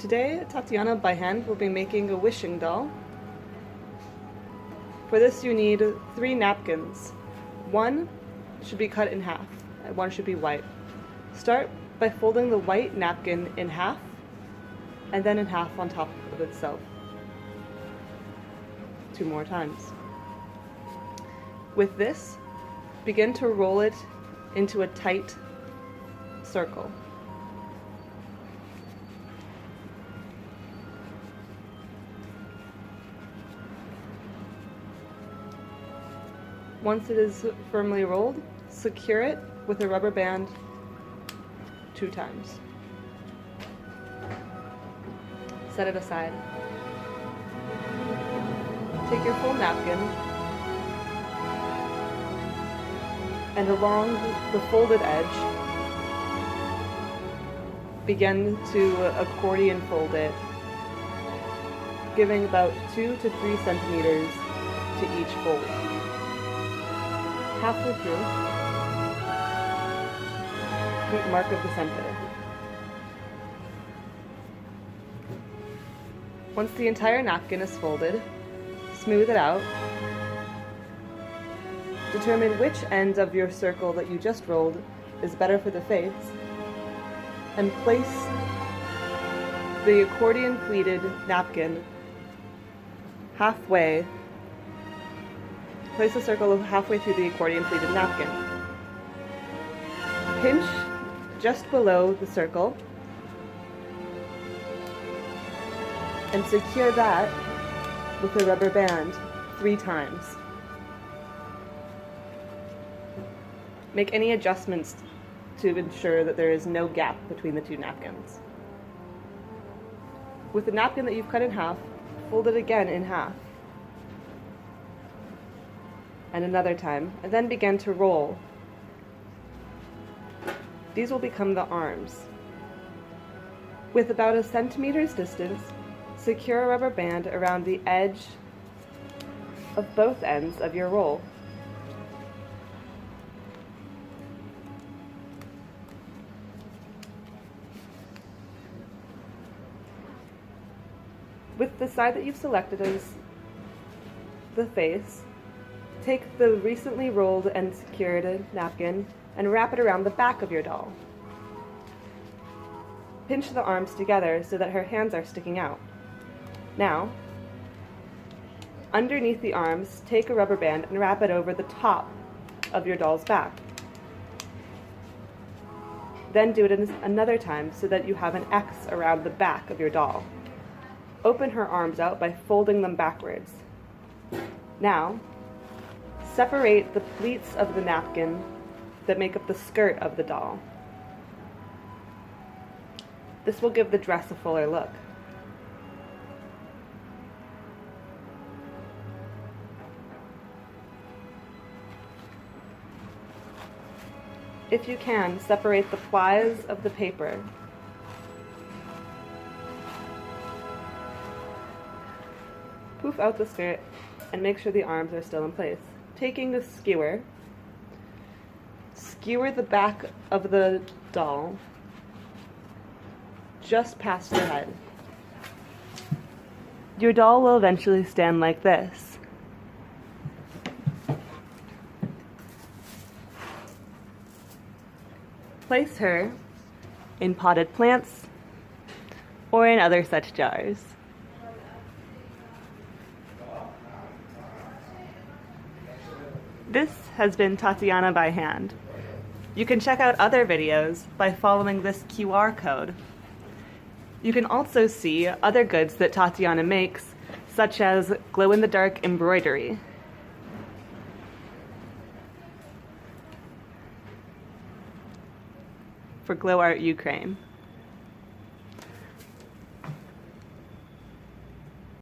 Today, Tatiana by hand will be making a wishing doll. For this you need 3 napkins. One should be cut in half, and one should be white. Start by folding the white napkin in half, and then in half on top of itself. 2 more times. With this, begin to roll it into a tight circle. Once it is firmly rolled, secure it with a rubber band 2 times. Set it aside. Take your full napkin and along the folded edge, begin to accordion fold it, giving about 2 to 3 centimeters to each fold. Halfway through, mark of the center. Once the entire napkin is folded, smooth it out. Determine which end of your circle that you just rolled is better for the face, and place the accordion pleated napkin halfway. Place a circle halfway through the accordion pleated napkin. Pinch just below the circle and secure that with a rubber band 3 times. Make any adjustments to ensure that there is no gap between the 2 napkins. With the napkin that you've cut in half, fold it again in half. And another time, and then begin to roll. These will become the arms. With about a centimeter's distance, secure a rubber band around the edge of both ends of your roll. With the side that you've selected as the face, take the recently rolled and secured napkin and wrap it around the back of your doll. Pinch the arms together so that her hands are sticking out. Now, underneath the arms, take a rubber band and wrap it over the top of your doll's back. Then do it another time so that you have an X around the back of your doll. Open her arms out by folding them backwards. Now, separate the pleats of the napkin that make up the skirt of the doll. This will give the dress a fuller look. If you can, separate the plies of the paper. Poof out the skirt and make sure the arms are still in place. Taking the skewer, skewer the back of the doll just past the head. Your doll will eventually stand like this. Place her in potted plants or in other such jars. This has been Tatiana by hand. You can check out other videos by following this QR code. You can also see other goods that Tatiana makes, such as glow-in-the-dark embroidery. For Glow Art Ukraine.